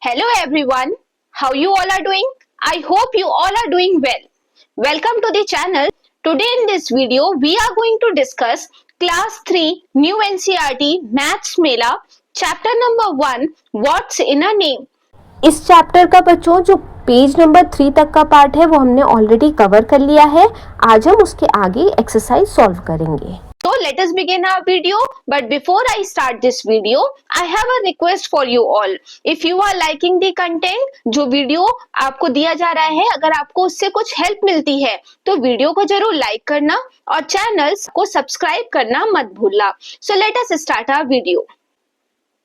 Hello everyone, how you all are doing? I hope you all are doing well. Welcome to the channel. Today in this video, we are going to discuss Class 3 New NCERT Maths Mela Chapter number 1 What's in a Name. इस chapter का बच्चों जो page number 3 तक का part है वो हमने already cover कर लिया है। आज हम उसके आगे एक्सरसाइज सॉल्व करेंगे। So let us begin our video. But before I start this video, I have a request for you all. If you are liking the content, जो वीडियो आपको दिया जा रहा है, अगर आपको उससे कुछ हेल्प मिलती है तो वीडियो को जरूर लाइक करना और चैनल को सब्सक्राइब करना मत भूलना. So let us start our video.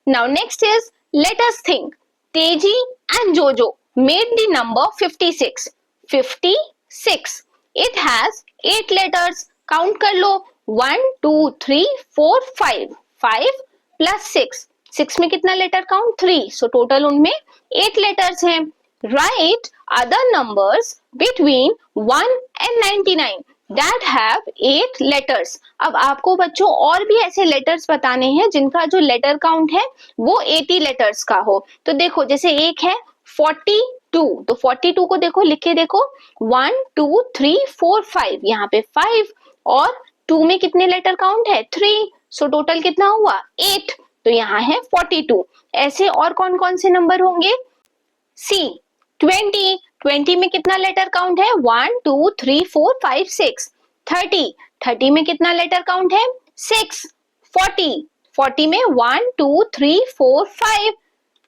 Now next is let us think. Teji and Jojo made the number 56. 56. It has 8 letters. Count कर लो. 1 2 3 4 5. 5 plus 6. 6 में कितना लेटर काउंट? 3. सो टोटल उनमें 8 लेटर्स हैं. Write other numbers between 1 and 99 that have 8 letters. अब आपको बच्चों और भी ऐसे लेटर्स बताने हैं जिनका जो लेटर काउंट है वो 80 लेटर्स का हो. तो देखो जैसे एक है 42, तो 42 को देखो लिख के देखो 1 2 3 4 5. यहाँ पे 5 और 2 में कितने लेटर काउंट है? 3. सो टोटल कितना हुआ? 8. तो यहाँ है 42. ऐसे और कौन कौन से नंबर होंगे? सी 20. 20 में कितना लेटर काउंट है? 1 2 3 4 5 6. 30. 30 में कितना लेटर काउंट है? 6. 40. 40 में 1 2 3 4 5.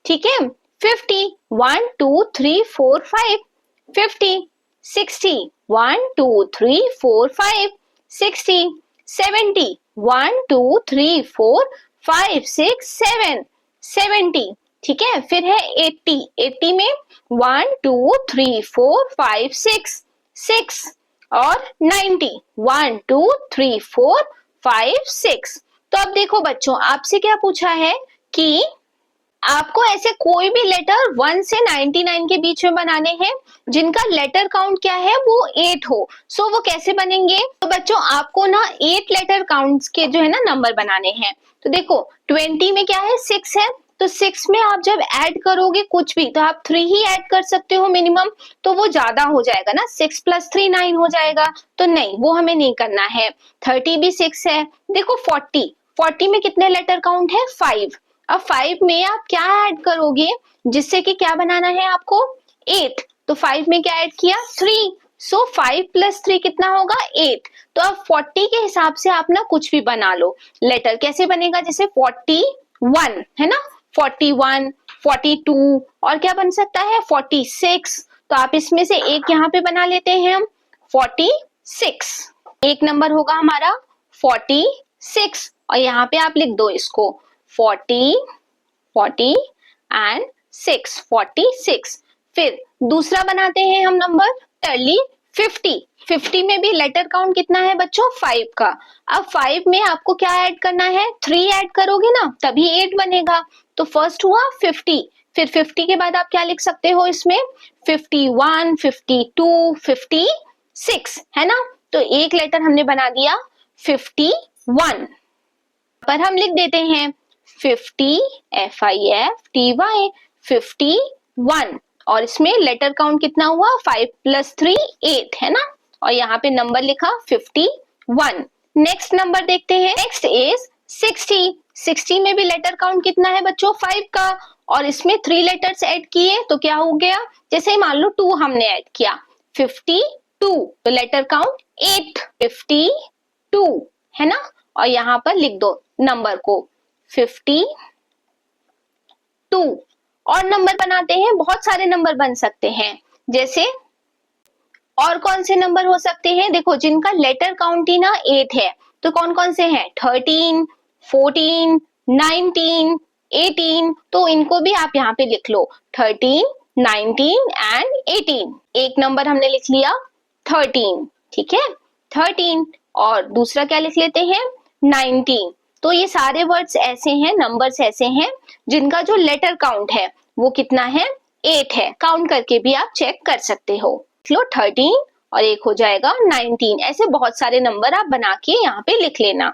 ठीक है. 50. 1 2 3 4 5. 50. 60. 1 2 3 4 5. 60. 70. 1 2 3 4 5 6 7. 70. ठीक है. फिर है 80. 80 में 1 2 3 4 5 6 6 और 90. 1 2 3 4 5 6. तो अब देखो बच्चों आपसे क्या पूछा है कि आपको ऐसे कोई भी लेटर 1 से 99 के बीच में बनाने हैं जिनका लेटर काउंट क्या है? वो 8 हो. सो वो कैसे बनेंगे? तो बच्चों आपको ना 8 लेटर काउंट्स के जो है ना नंबर बनाने हैं. तो देखो 20 में क्या है? 6 है. तो 6 में आप जब ऐड करोगे कुछ भी तो आप 3 ही ऐड कर सकते हो मिनिमम. तो वो ज्यादा हो जाएगा ना. 6 + 3 9 हो जाएगा. तो नहीं, वो हमें नहीं करना है. 30 भी 6 है. देखो 40 में कितने लेटर काउंट है? 5. अब 5 में आप क्या ऐड करोगे जिससे कि क्या बनाना है आपको? 8. तो 5 में क्या ऐड किया? 3. सो 5 + 3 कितना होगा? 8. तो अब 40 के हिसाब से आप ना कुछ भी बना लो. लेटर कैसे बनेगा? जैसे 41 है ना, 41, 42 और क्या बन सकता है? 46. तो आप इसमें से एक यहाँ पे बना लेते हैं हम 46. एक नंबर होगा हमारा 46 और यहाँ पे आप लिख दो इसको 40 40 एंड 6 46. फिर दूसरा बनाते हैं हम नंबर टर्ली 50. 50 में भी लेटर काउंट कितना है बच्चों? 5 का. अब 5 में आपको क्या ऐड करना है? 3 ऐड करोगे ना तभी 8 बनेगा. तो फर्स्ट हुआ 50. फिर 50 के बाद आप क्या लिख सकते हो इसमें? 51 52 56 है ना. तो एक लेटर हमने बना दिया 51. पर हम लिख देते हैं 50 FIFTY 51 और इसमें लेटर काउंट कितना हुआ? 5 + 3 8 है ना. और यहाँ पे नंबर लिखा 51. नेक्स्ट नंबर देखते हैं. Next is 60. 60 में भी लेटर काउंट कितना है बच्चों? 5 का. और इसमें 3 लेटर्स ऐड किए तो क्या हो गया? जैसे मान लो 2 हमने ऐड किया 52. तो लेटर काउंट 8. 52 है ना. और यहाँ पर लिख दो नंबर को 52. और नंबर बनाते हैं. बहुत सारे नंबर बन सकते हैं. जैसे और कौन से नंबर हो सकते हैं? देखो जिनका लेटर काउंट ही ना 8 है तो कौन कौन से हैं? 13 14 19 18. तो इनको भी आप यहाँ पे लिख लो 13 19 एंड 18. एक नंबर हमने लिख लिया 13. ठीक है 13. और दूसरा क्या लिख लेते हैं? 19. तो ये सारे वर्ड्स ऐसे हैं, नंबर्स ऐसे हैं जिनका जो लेटर काउंट है वो कितना है? 8 है. काउंट करके भी आप चेक कर सकते हो. लो 13 और एक हो जाएगा 19. ऐसे बहुत सारे नंबर आप बना के यहाँ पे लिख लेना.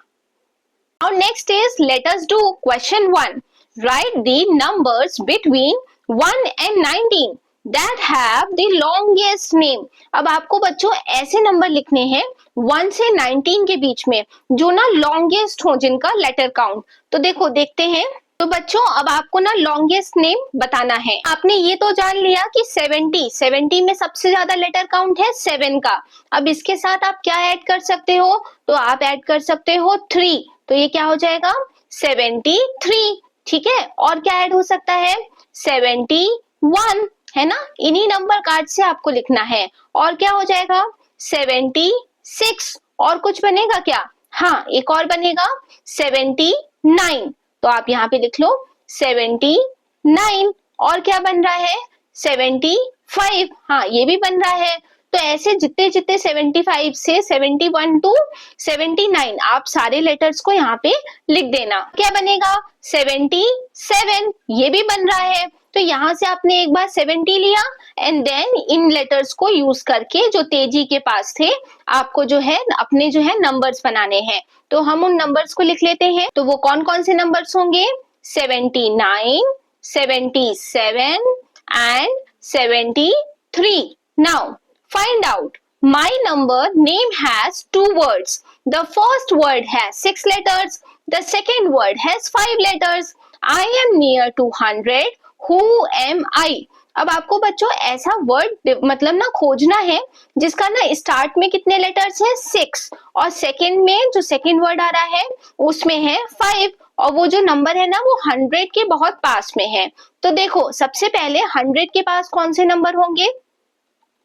Now next is let us do question 1. Write the numbers between 1 and 19 that have the longest name। अब आपको बच्चों ऐसे नंबर लिखने हैं 1 से 19 के बीच में जो ना लॉन्गेस्ट हो, जिनका लेटर काउंट। तो देखो देखते हैं। तो बच्चों अब आपको ना लॉन्गेस्ट नेम बताना है। आपने ये तो जान लिया कि 70 में सबसे ज्यादा लेटर काउंट है 7 का। अब इसके साथ आप क्या ऐड कर सकते हो? तो आप ऐड कर सकते हो 3, तो ये क्या हो जाएगा 73। ठीक है, और क्या ऐड हो सकता है 71, है ना। इन्हीं नंबर कार्ड से आपको लिखना है। और क्या हो जाएगा 76, और कुछ बनेगा क्या? हाँ, एक और बनेगा 79, तो आप यहाँ पे लिख लो 79। और क्या बन रहा है 75, हाँ ये भी बन रहा है। तो ऐसे जितने जितने 75 से 71 टू 79 आप सारे लेटर्स को यहाँ पे लिख देना। क्या बनेगा 77, ये भी बन रहा है। तो यहाँ से आपने एक बार 70 लिया एंड देन इन लेटर्स को यूज करके जो तेजी के पास थे आपको जो है अपने जो है नंबर्स बनाने हैं। तो हम उन नंबर्स को लिख लेते हैं। तो वो कौन कौन से नंबर्स होंगे 79, 77 and 73। Now find out my number name has two words. The first word has 6 letters. The second word has 5 letters. I am near to 100. Who am I? अब आपको बच्चों ऐसा वर्ड मतलब ना खोजना है जिसका ना स्टार्ट में कितने लेटर्स है 6 और सेकंड में जो सेकंड वर्ड आ रहा है उसमें है 5 और वो जो नंबर है ना वो 100 के बहुत पास में है। तो देखो सबसे पहले 100 के पास कौन से नंबर होंगे?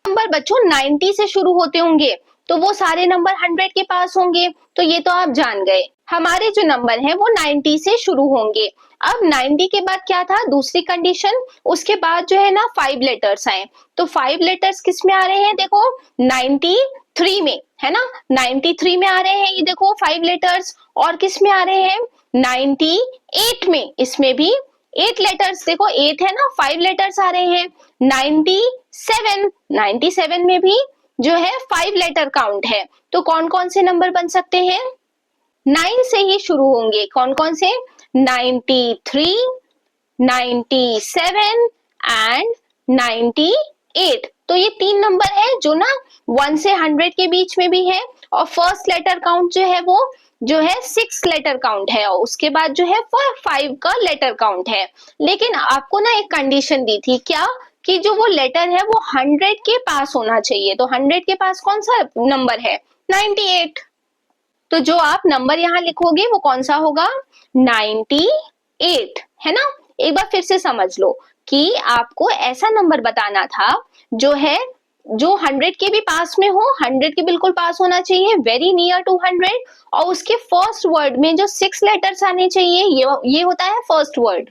नंबर बच्चों 90 से शुरू होते होंगे, तो वो सारे नंबर 100 के पास होंगे। तो ये तो आप जान गए, हमारे जो नंबर हैं वो 90 से शुरू होंगे। अब 90 के बाद क्या था दूसरी कंडीशन, उसके बाद जो है ना 5 लेटर्स आए। तो 5 लेटर्स किस में आ रहे हैं? देखो 93 में, है ना, 93 में आ रहे हैं ये देखो 5 लेटर्स। और किस में आ रहे हैं 98 में, इसमें भी 8 लेटर्स, देखो 8 है ना, 5 लेटर्स आ रहे हैं। 97 में भी जो है 5 लेटर काउंट है। तो कौन कौन से नंबर बन सकते हैं? 9 से ही शुरू होंगे। कौन कौन से? 93, 97 एंड 98। तो ये 3 नंबर है जो ना 1 से 100 के बीच में भी है। और फर्स्ट लेटर काउंट जो है वो जो है 6 लेटर काउंट है और उसके बाद जो है 5 का लेटर काउंट है। लेकिन आपको ना एक कंडीशन दी थी, क्या? कि जो वो लेटर है वो 100 के पास होना चाहिए। तो 100 के पास कौन सा नंबर है? 98। तो जो आप नंबर यहाँ लिखोगे वो कौन सा होगा? 98, है ना। एक बार फिर से समझ लो कि आपको ऐसा नंबर बताना था जो है जो 100 के भी पास में हो, 100 के बिल्कुल पास होना चाहिए, वेरी नियर टू 100। और उसके फर्स्ट वर्ड में जो 6 लेटर्स आने चाहिए, ये होता है फर्स्ट वर्ड,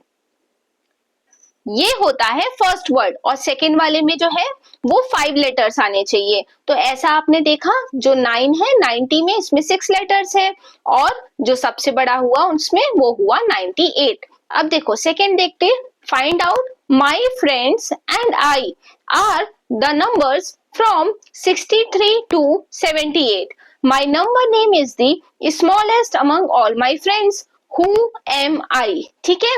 ये होता है फर्स्ट वर्ड। और सेकेंड वाले में जो है वो 5 लेटर्स आने चाहिए। तो ऐसा आपने देखा, जो 9 है 90 में, इसमें 6 लेटर्स है और जो सबसे बड़ा हुआ उसमें वो हुआ 98। अब देखो सेकेंड देखते, find out my friends and I R the numbers from 63 to 78. My number name is the smallest among all my friends. Who am I? ठीक है।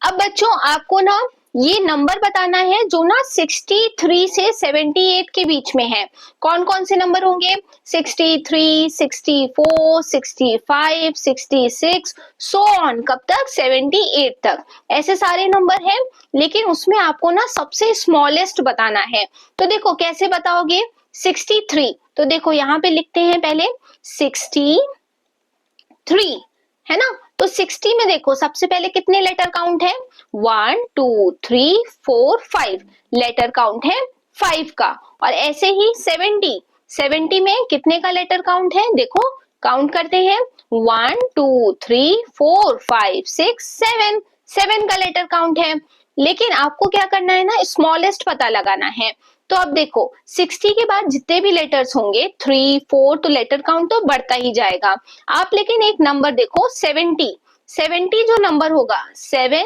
अब बच्चों आपको ना ये नंबर बताना है जो ना 63 से 78 के बीच में है। कौन कौन से नंबर होंगे? 63, 64, 65, 66, सो ऑन, कब तक? 78 तक। ऐसे सारे नंबर हैं, लेकिन उसमें आपको ना सबसे स्मॉलेस्ट बताना है। तो देखो कैसे बताओगे? 63, तो देखो यहाँ पे लिखते हैं पहले 63, है ना। तो 60 में देखो सबसे पहले कितने लेटर काउंट है? 1 2 3 4 5 लेटर काउंट है 5 का। और ऐसे ही 70 में कितने का लेटर काउंट है? देखो काउंट करते हैं 1 2 3 4 5 6 7 का लेटर काउंट है। लेकिन आपको क्या करना है ना, स्मॉलेस्ट पता लगाना है। तो अब देखो 60 के बाद जितने भी लेटर्स होंगे 3 4 तो लेटर काउंट तो बढ़ता ही जाएगा। आप लेकिन एक नंबर देखो 70 जो नंबर होगा 70,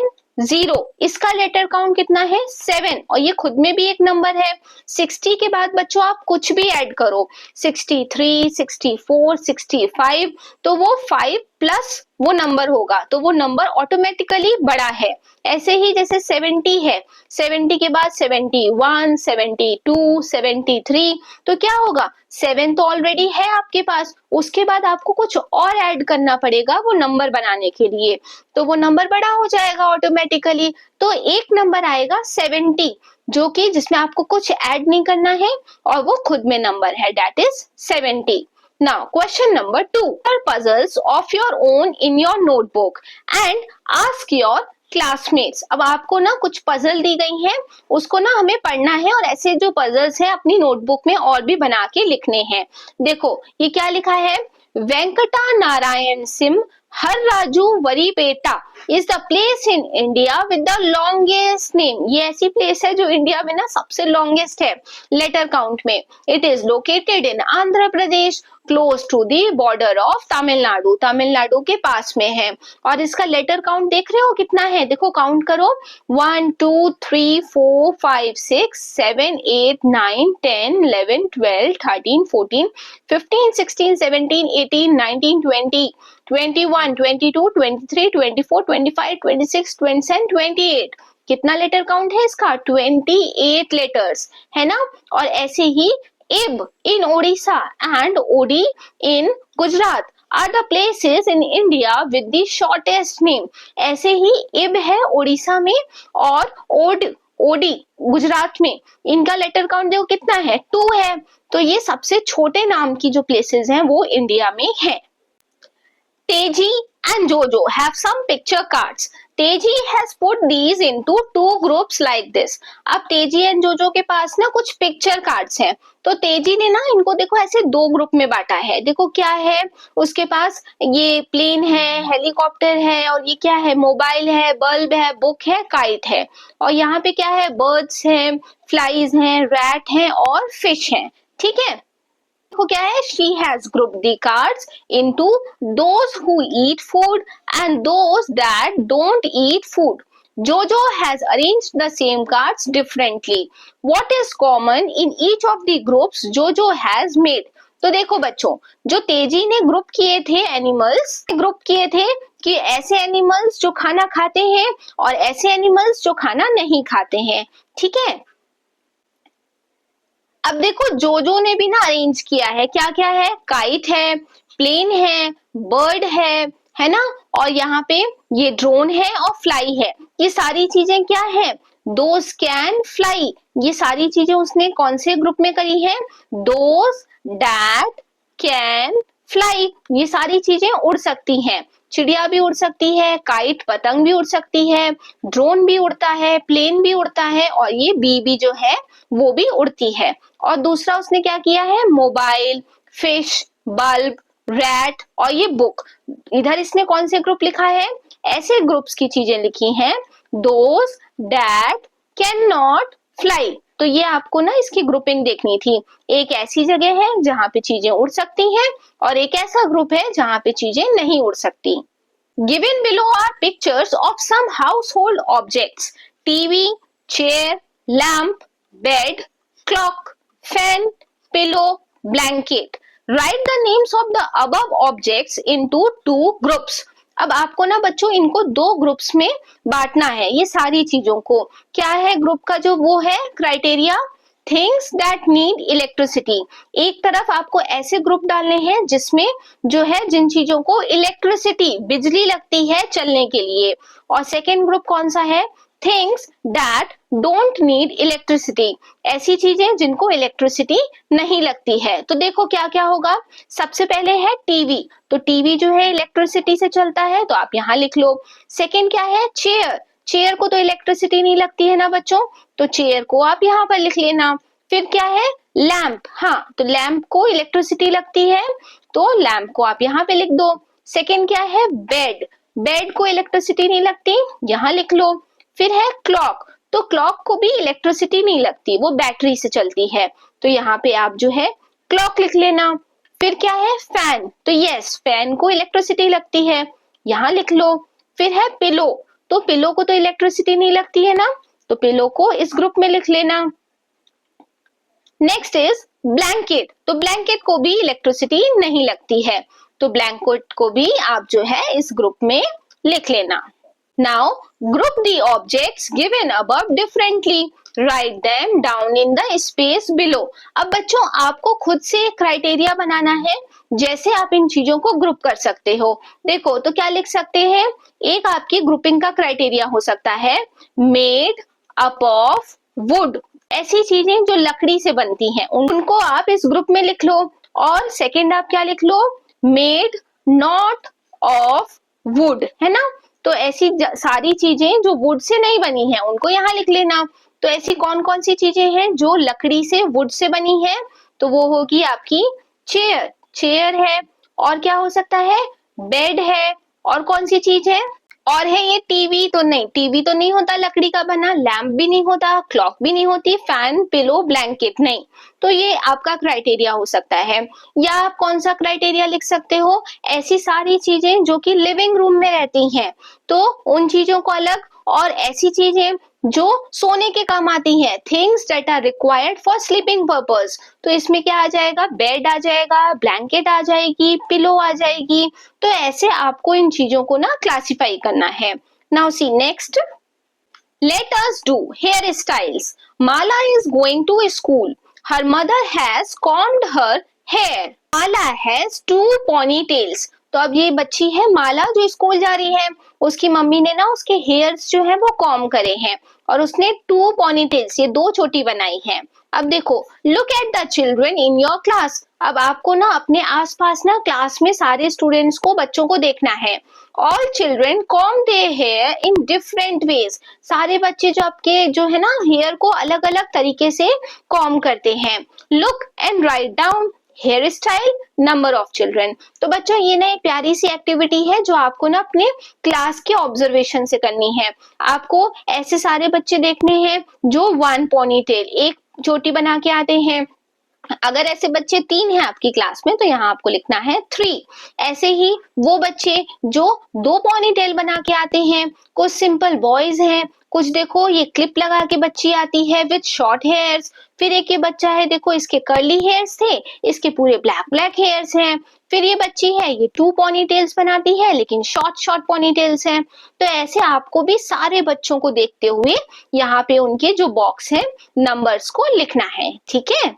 इसका लेटर काउंट कितना है? 7, और ये खुद में भी एक नंबर है। 60 के बाद बच्चों आप कुछ भी ऐड करो, 63, 64, 65, तो वो 5 प्लस वो नंबर होगा तो वो नंबर ऑटोमेटिकली बड़ा है। ऐसे ही जैसे 70 है, 70 के बाद 71, 72, 73, तो क्या होगा, 7 तो ऑलरेडी है आपके पास, उसके बाद आपको कुछ और ऐड करना पड़ेगा वो नंबर बनाने के लिए, तो वो नंबर बड़ा हो जाएगा ऑटोमेटिकली। तो एक नंबर आएगा 70 जो कि जिसमें आपको कुछ ऐड नहीं करना है और वो खुद में नंबर है, that is 70। Now, question number 2. Are puzzles of your own in your notebook and ask your classmates. अब आपको ना कुछ पजल दी गई हैं, उसको ना हमें पढ़ना है और ऐसे जो पजल्स हैं अपनी नोटबुक में और भी बना के लिखने हैं। देखो ये क्या लिखा है, Venkata Narayan SIM her Raju worry PETA is the place in India with the longest name. ये ऐसी प्लेस है जो इंडिया में ना सबसे लॉन्गेस्ट है लेटर काउंट में। It is located in Andhra Pradesh close to the border of Tamil Nadu, Tamil Nadu के पास में है। और इसका लेटर काउंट देख रहे हो कितना है, देखो काउंट करो, 1 2 3 4 5 6 7 8 9 10 11 12 13 14 15 16 17 18 19 20 21 22 23 24 25 26 27 28। कितना लेटर काउंट है इसका, 28 लेटर्स है ना। और ऐसे ही Ib in Odisha and Od in Gujarat are the places in India with the shortest name. ऐसे ही इब है ओडिशा में और ओडी गुजरात में, इनका लेटर काउंट देखो कितना है, 2 है। तो ये सबसे छोटे नाम की जो प्लेसेस हैं वो इंडिया में है। Teji and Jojo have some picture cards. Teji has put these into 2 groups like this. अब तेजी एंड जोजो के पास ना कुछ पिक्चर कार्ड्स हैं, तो तेजी ने ना इनको देखो ऐसे 2 ग्रुप में बांटा है। देखो क्या है, उसके पास ये प्लेन है, हेलीकॉप्टर है, और ये क्या है, मोबाइल है, बल्ब है, बुक है, काइट है। और यहाँ पे क्या है, बर्ड्स हैं, फ्लाइज हैं, रैट हैं और फिश हैं। ठीक है, देखो क्या है, she has grouped the cards into those who eat food and those that don't eat food. Jojo has arranged the same cards differently. What is common in each of the groups Jojo has made? तो देखो बच्चों, जो तेजी ने group किए थे animals, group किए थे कि ऐसे एनिमल्स जो खाना खाते हैं और ऐसे एनिमल्स जो खाना नहीं खाते हैं। ठीक है, अब देखो जोजो ने भी ना अरेंज किया है, क्या क्या है, काइट है, प्लेन है, बर्ड है ना, और यहाँ पे ये ड्रोन है और फ्लाई है। ये सारी चीजें क्या है, दोज कैन फ्लाई, ये सारी चीजें उसने कौन से ग्रुप में करी है, दोज दैट कैन फ्लाई। ये सारी चीजें उड़ सकती हैं, चिड़िया भी उड़ सकती है, काइट पतंग भी उड़ सकती है, ड्रोन भी उड़ता है, प्लेन भी उड़ता है, और ये बी भी जो है वो भी उड़ती है। और दूसरा उसने क्या किया है, मोबाइल, फिश, बल्ब, रैट और ये बुक। इधर इसने कौन से ग्रुप लिखा है, ऐसे ग्रुप्स की चीजें लिखी हैं, those that can not fly. तो ये आपको ना इसकी ग्रुपिंग देखनी थी। एक ऐसी जगह है जहां पे चीजें उड़ सकती हैं और एक ऐसा ग्रुप है जहां पे चीजें नहीं उड़ सकती। Given below are pictures of some household objects: TV, chair, lamp, bed, clock, fan, pillow, blanket. Write the names of the above objects into 2 groups. अब आपको ना बच्चों इनको 2 ग्रुप्स में बांटना है। ये सारी चीजों को क्या है, ग्रुप का जो वो है criteria, things that need electricity. एक तरफ आपको ऐसे ग्रुप डालने हैं जिसमें जो है जिन चीजों को इलेक्ट्रिसिटी, बिजली लगती है चलने के लिए। और सेकेंड ग्रुप कौन सा है, things that don't need electricity, ऐसी चीजें जिनको इलेक्ट्रिसिटी नहीं लगती है। तो देखो क्या क्या होगा, सबसे पहले है टीवी, तो टीवी जो है इलेक्ट्रिसिटी से चलता है, तो आप यहाँ लिख लो। सेकेंड क्या है, चेयर, चेयर को तो इलेक्ट्रिसिटी नहीं लगती है ना बच्चों, तो चेयर को आप यहाँ पर लिख लेना। फिर क्या है, लैंप, हाँ तो लैंप को इलेक्ट्रिसिटी लगती है, तो लैंप को आप यहाँ पे लिख दो। सेकेंड क्या है, बेड, बेड को इलेक्ट्रिसिटी नहीं लगती, यहाँ लिख लो। फिर है क्लॉक, तो क्लॉक को भी इलेक्ट्रिसिटी नहीं लगती, वो बैटरी से चलती है, तो यहाँ पे आप जो है क्लॉक लिख लेना। फिर क्या है, फैन, तो यस फैन को इलेक्ट्रिसिटी लगती है, यहाँ लिख लो। फिर है पिलो, तो पिलो को तो इलेक्ट्रिसिटी नहीं लगती है ना, तो पिलो को इस ग्रुप में लिख लेना। नेक्स्ट इज ब्लैंकेट, तो ब्लैंकेट को भी इलेक्ट्रिसिटी नहीं लगती है। तो ब्लैंकेट को भी आप जो है इस ग्रुप में लिख लेना। Now group the objects given above differently. Write them down in the space below. अब बच्चों आपको खुद से क्राइटेरिया बनाना है जैसे आप इन चीजों को ग्रुप कर सकते हो। देखो तो क्या लिख सकते हैं, एक आपकी ग्रुपिंग का क्राइटेरिया हो सकता है मेड अप ऑफ वुड, ऐसी चीजें जो लकड़ी से बनती हैं उनको आप इस ग्रुप में लिख लो। और सेकेंड आप क्या लिख लो, मेड नॉट ऑफ वुड, है ना। तो ऐसी सारी चीजें जो वुड से नहीं बनी है उनको यहाँ लिख लेना। तो ऐसी कौन कौन सी चीजें हैं जो लकड़ी से वुड से बनी है, तो वो होगी आपकी चेयर, चेयर है। और क्या हो सकता है, बेड है। और कौन सी चीज है, और है ये टीवी, तो नहीं, टीवी तो नहीं होता लकड़ी का बना, लैंप भी नहीं होता, क्लॉक भी नहीं होती, फैन, पिलो, ब्लैंकेट नहीं। तो ये आपका क्राइटेरिया हो सकता है। या आप कौन सा क्राइटेरिया लिख सकते हो, ऐसी सारी चीजें जो कि लिविंग रूम में रहती हैं तो उन चीजों को अलग, और ऐसी चीजें जो सोने के काम आती हैं, things that are required for sleeping purpose, तो इसमें क्या आ जाएगा, बेड आ जाएगा, ब्लैंकेट आ जाएगी, पिलो आ जाएगी। तो ऐसे आपको इन चीजों को ना क्लासिफाई करना है। Now see next, let us do hairstyles. Mala is going to school. Her mother has combed her hair. Mala has 2 ponytails. तो अब ये बच्ची है माला जो स्कूल जा रही है, उसकी मम्मी ने ना उसके हेयर्स जो है वो कॉम्ब करे हैं और उसने 2 ponytails, ये 2 चोटी बनाई है। अब देखो, look at the children in your class. अब आपको ना अपने आसपास ना क्लास में सारे स्टूडेंट्स को, बच्चों को देखना है। All children comb their hair in different ways. सारे बच्चे जो आपके जो है ना हेयर को अलग अलग तरीके से कॉम्ब करते हैं। Look and write down here style, number of children. तो बच्चों ये ना एक प्यारी सी एक्टिविटी है जो आपको ना अपने क्लास के ऑब्जर्वेशन से करनी है। आपको ऐसे सारे बच्चे देखने हैं जो 1 पोनीटेल, एक चोटी बना के आते हैं। अगर ऐसे बच्चे 3 हैं आपकी क्लास में तो यहाँ आपको लिखना है 3। ऐसे ही वो बच्चे जो 2 पोनीटेल बना के आते हैं, कुछ सिंपल बॉयज हैं, कुछ देखो ये क्लिप लगा के बच्ची आती है विद शॉर्ट हेयर्स। फिर एक ये बच्चा है, देखो इसके कर्ली हेयर्स थे, इसके पूरे ब्लैक ब्लैक हेयर्स हैं। फिर ये बच्ची है, ये 2 पोनीटेल्स बनाती है लेकिन शॉर्ट शॉर्ट पोनीटेल्स हैं। तो ऐसे आपको भी सारे बच्चों को देखते हुए यहाँ पे उनके जो बॉक्स है नंबर्स को लिखना है, ठीक है।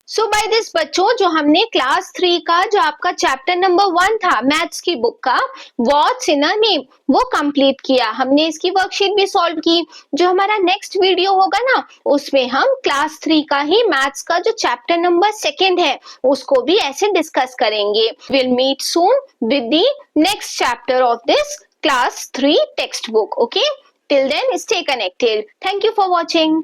सो बाय दिस बच्चों, जो हमने क्लास 3 का जो आपका चैप्टर नंबर 1 था मैथ्स की बुक का, व्हाट्स इन अ नेम, वो कंप्लीट किया हमने। इसकी वर्कशीट भी सॉल्व की। जो हमारा नेक्स्ट वीडियो होगा ना, उसमें हम क्लास 3 का ही मैथ्स का जो चैप्टर नंबर 2 है उसको भी ऐसे डिस्कस करेंगे। Will meet soon with the next chapter of this class 3 text book. Okay, till then stay connected. Thank you for watching.